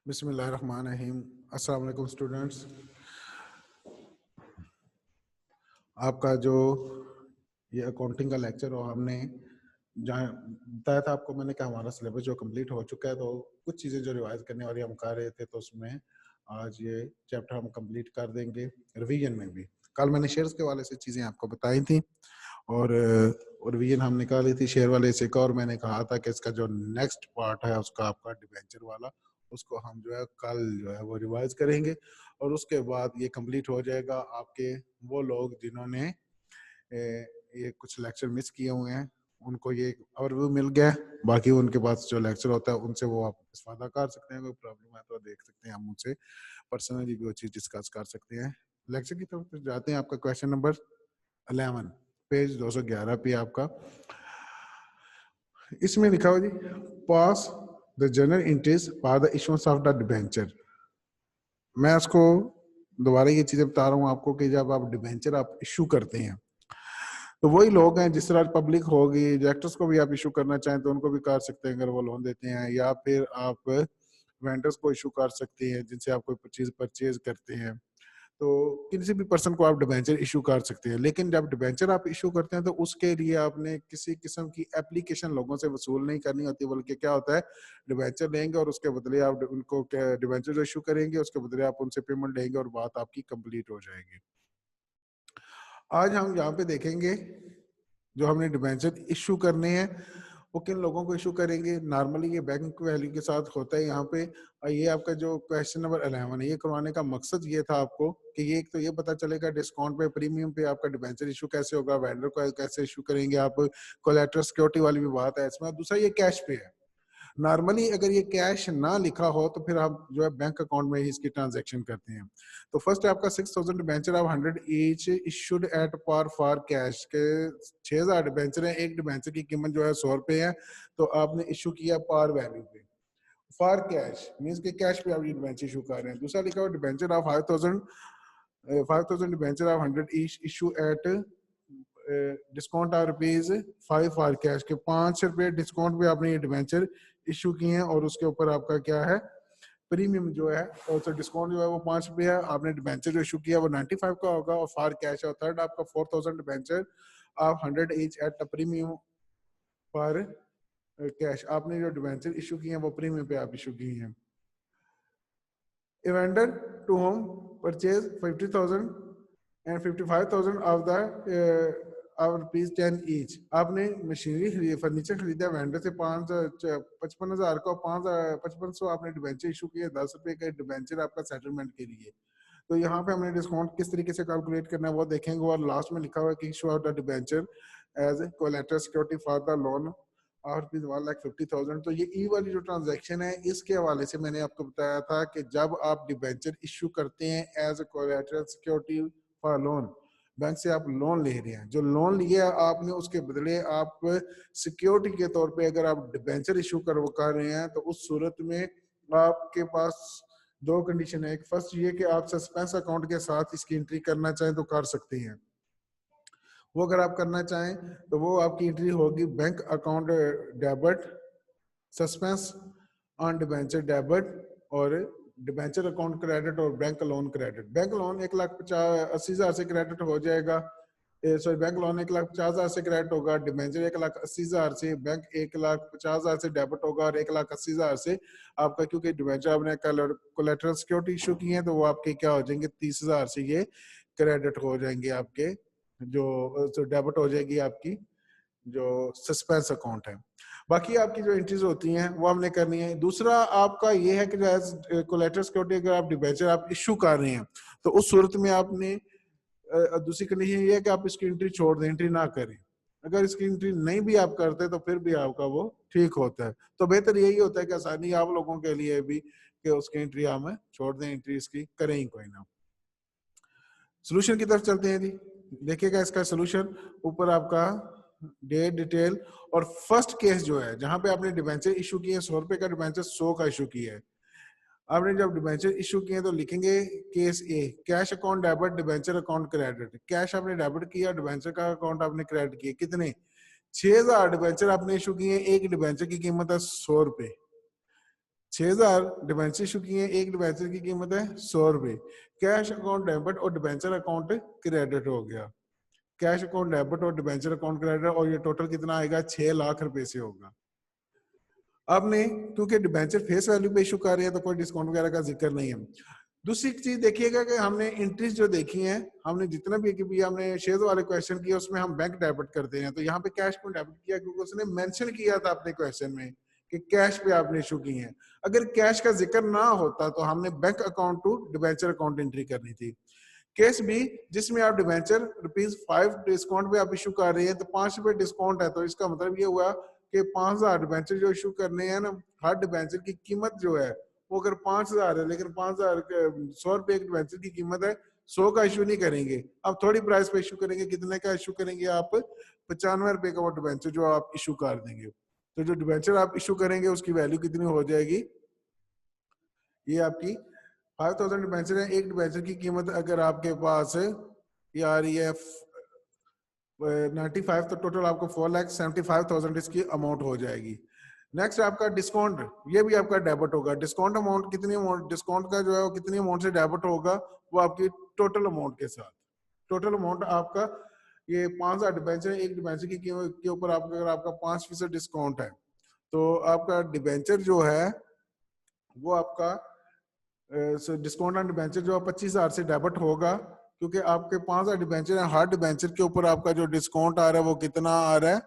बिस्मिल्लाहिर्रहमानिर्रहीम। अस्सलाम वालेकुम स्टूडेंट्स। आपका जो ये अकाउंटिंग का लेक्चर और हमने जहाँ बताया था आपको मैंने कि हमारा सिलेबस जो कंप्लीट हो चुका है, तो कुछ चीज़ें जो रिवाइज करने वाली हम कर रहे थे, तो उसमें आज ये चैप्टर हम कंप्लीट कर देंगे। रिवीजन में भी कल मैंने शेयर्स के वाले से चीज़ें आपको बताई थी और रिवीजन हम निकाली थी शेयर वाले से का, और मैंने कहा था कि इसका जो नेक्स्ट पार्ट है उसका आपका डिबेंचर वाला, उसको हम जो है कल जो है वो रिवाइज करेंगे और उसके बाद ये कंप्लीट हो जाएगा। आपके वो लोग जिन्होंने ये कुछ लेक्चर मिस किए हुए हैं उनको ये ओवरव्यू मिल गया। बाकी उनके पास जो लेक्चर होता है उनसे वो आप इस्तेमाल कर सकते हैं। कोई प्रॉब्लम है तो देख सकते हैं, हम उनसे पर्सनली भी वो चीज़ डिस्कस कर सकते हैं। लेक्चर की तरफ जाते हैं। आपका क्वेश्चन नंबर 11 पेज 211 पे आपका इसमें लिखा हुआ जी, pass the general interest for the issuance of the debenture. मैं उसको दोबारा ये चीजें बता रहा हूँ आपको कि जब आप डिबेंचर आप इशू करते हैं तो वही लोग हैं, जिस तरह पब्लिक होगी, डायरेक्टर्स को भी आप इशू करना चाहें तो उनको भी कर सकते हैं अगर वो लोन देते हैं, या फिर आप वेंडर्स को इशू कर सकते हैं जिनसे आप कोई चीज परचेज करते हैं। तो किसी भी पर्सन को आप डिबेंचर इशू कर सकते हैं। लेकिन जब डिबेंचर आप इशू करते हैं तो उसके लिए आपने किसी किस्म की एप्लीकेशन लोगों से वसूल नहीं करनी होती, बल्कि क्या होता है, डिबेंचर लेंगे और उसके बदले आप उनको डिबेंचर जो इशू करेंगे उसके बदले आप उनसे पेमेंट लेंगे और बात आपकी कंप्लीट हो जाएगी। आज हम यहाँ पे देखेंगे जो हमने डिबेंचर इशू करने हैं वो किन लोगों को इशू करेंगे। नॉर्मली ये बैंक वैल्यू के साथ होता है यहाँ पे। और ये आपका जो क्वेश्चन नंबर 11 है, ये करवाने का मकसद ये था आपको कि ये एक तो ये पता चलेगा डिस्काउंट पे, प्रीमियम पे आपका डिबेंचर इशू कैसे होगा, वेंडर को कैसे इशू करेंगे आप, कोलैटरल सिक्योरिटी वाली भी बात है इसमें। दूसरा ये कैश पे है। नॉर्मली अगर ये कैश ना लिखा हो तो फिर आप जो है बैंक अकाउंट में ही इसकी ट्रांजैक्शन करते हैं। तो फर्स्ट आपका 6000 debenture of 100 each issued at par for cash के 6000 डिबेंचर है। एक डिबेंचर की कीमत जो है 100 रुपए है, तो आपने इशू किया पार वैल्यू पे, फॉर कैश मींस के कैश पे आप ये डिबेंचर इशू कर रहे हैं। दूसरा लिखा हुआ debenture of 5000 debenture of 100 each issue at discount of ₹5 for cash के 5 रुपए डिस्काउंट पे आपने ये डिबेंचर इशू किए हैं और उसके ऊपर आपका क्या है, प्रीमियम जो है, और तो डिस्काउंट जो है वो 5 रुपए है। आपने डिबेंचर जो इशू किया वो 95 का होगा और फॉर कैश है। थर्ड आपका 4000 debenture of 100 each at premium for cash, आपने जो डिबेंचर इशू किए हैं वो प्रीमियम पे आप इशू किए हैं। A vendor to whom purchase 50,000 and 55,000 of the ₹10 each, आपने मशीनरी खरीदी, फर्नीचर खरीदा वेंडर से 55,000 का, 5500 आपने डिबेंचर इशू किया, 10 रुपए का डिबेंचर आपका सेटलमेंट के लिए। तो यहाँ पे हमने डिस्काउंट किस तरीके से कैलकुलेट करना है वो देखेंगे। और लास्ट में लिखा हुआ है कि issue of the debenture as collateral security for the loan और ₹1,50,000। तो ये ई वाली जो ट्रांजैक्शन है इसके हवाले से मैंने आपको बताया था कि जब आप डिबेंचर इशू करते हैं as collateral security for loan, bank से आप लोन ले रहे हैं, जो लोन लिया आपने उसके बदले आप सिक्योरिटी के तौर पे अगर आप डिबेंचर इशू कर रहे हैं, तो उस सूरत में आपके पास दो कंडीशन है। एक फर्स्ट ये कि आप सस्पेंस अकाउंट के साथ इसकी एंट्री करना चाहें तो कर सकते हैं। वो अगर आप करना चाहें तो वो आपकी एंट्री होगी bank account debit, suspense on debenture debit, और डिबेंचर अकाउंट क्रेडिट और bank loan credit. Bank loan 1,80,000 से क्रेडिट हो जाएगा, सॉरी बैंक लोन 1,50,000 से क्रेडिट होगा, डिबेंचर 1,80,000 से, बैंक 1,50,000 से डेबिट होगा और 1,80,000 से आपका, क्योंकि डिबेंचर आपने कोलेटरल सिक्योरिटी इशू की है तो वो आपके क्या हो जाएंगे, 30,000 से ये क्रेडिट हो जाएंगे आपके, जो डेबिट हो जाएगी आपकी जो सस्पेंस अकाउंट है। बाकी आपकी जो एंट्रीज होती हैं वो हमने करनी है। दूसरा आपका ये है कि कोलेटरल सिक्योरिटी अगर आप डिबेंचर आप इशू कर रहे हैं तो उस सूरत में आपने दूसरी कंडीशन ये है कि आप इसकी एंट्री छोड़ दें, एंट्री ना करें। अगर इसकी एंट्री नहीं भी आप करते तो फिर भी आपका वो ठीक होता है। तो बेहतर यही होता है कि आसानी आप लोगों के लिए भी कि उसकी एंट्री हम छोड़ दें, एंट्री इसकी करें ही कोई ना। सोल्यूशन की तरफ चलते हैं जी। देखिएगा इसका सोल्यूशन ऊपर आपका डेट डिटेल और फर्स्ट केस जो है जहां पे आपने डिबेंचर इशू किए 100 रुपए का डिबेंचर 100 का इशू किया है। आपने जब डिबेंचर इशू किए तो लिखेंगे case A, cash account debit, debenture account credit. Cash आपने डेबिट किया, डिबेंचर का अकाउंट आपने क्रेडिट किया। कितने, 6,000 डिबेंचर आपने इशू किए, एक डिबेंचर की कीमत है 100 रुपए। 6000 डिबेंचर इशू किए हैं, एक डिबेंचर की कीमत है 100 रुपए। कैश अकाउंट डेबिट और डिबेंचर अकाउंट क्रेडिट हो गया। कैश अकाउंट डेबिट और डिबेंचर अकाउंट क्रेडिट, और ये टोटल कितना आएगा, 6 लाख रुपए से होगा। आपने क्योंकि डिबेंचर फेस वैल्यू पे इशू कर रहे हैं तो कोई डिस्काउंट वगैरह का जिक्र नहीं है। दूसरी चीज देखिएगा कि हमने एंट्रीज जो देखी हैं, हमने जितना भी हमने शेयर वाले क्वेश्चन किया उसमें हम बैंक डेबिट करते हैं, तो यहाँ पे कैश को डेबिट किया क्योंकि उसने मेंशन किया था अपने क्वेश्चन में कि कैश पे आपने इशू की है। अगर कैश का जिक्र ना होता तो हमने bank account to debenture account entry करनी थी। केस भी जिसमें आप डिबेंचर ₹5 डिस्काउंट पे आप इशू कर रहे हैं, तो 5 रुपए डिस्काउंट है, तो इसका मतलब ये हुआ कि 5000 डिबेंचर जो इशू करने हैं ना, हर डिबेंचर की कीमत जो है वो अगर 5000 है, लेकिन 5000 100 रुपए एक डिबेंचर की कीमत है, 100 का इशू नहीं करेंगे, आप थोड़ी प्राइस पे इशू करेंगे। कितने का इशू करेंगे आप, 95 रुपए का वो डिबेंचर जो आप इशू कर देंगे। तो जो डिबेंचर आप इशू करेंगे उसकी वैल्यू कितनी हो जाएगी, ये आपकी 5000 डिबेंचर है। एक डिबेंचर की कीमत अगर आपके पास ये आ रही है 95, तो टोटल आपको 4,75,000 इसकी अमाउंट हो जाएगी। नेक्स्ट आपका डिस्काउंट, ये भी आपका डेबिट होगा। डिस्काउंट अमाउंट कितनी अमाउंट, डिस्काउंट का जो है वो कितनी अमाउंट से डेबिट होगा, वो आपकी टोटल अमाउंट के साथ। टोटल अमाउंट आपका ये 5000 डिबेंचर, एक डिबेंचर की कीमत के ऊपर आपका अगर आपका 5% डिस्काउंट है, तो आपका डिबेंचर जो है वो आपका डिस्काउंट ऑन डिबेंचर जो 25,000 से डेबिट होगा, क्योंकि आपके 5000 डिबेंचर है, हर डिबेंचर के ऊपर आपका जो डिस्काउंट आ रहा है वो कितना आ रहा है,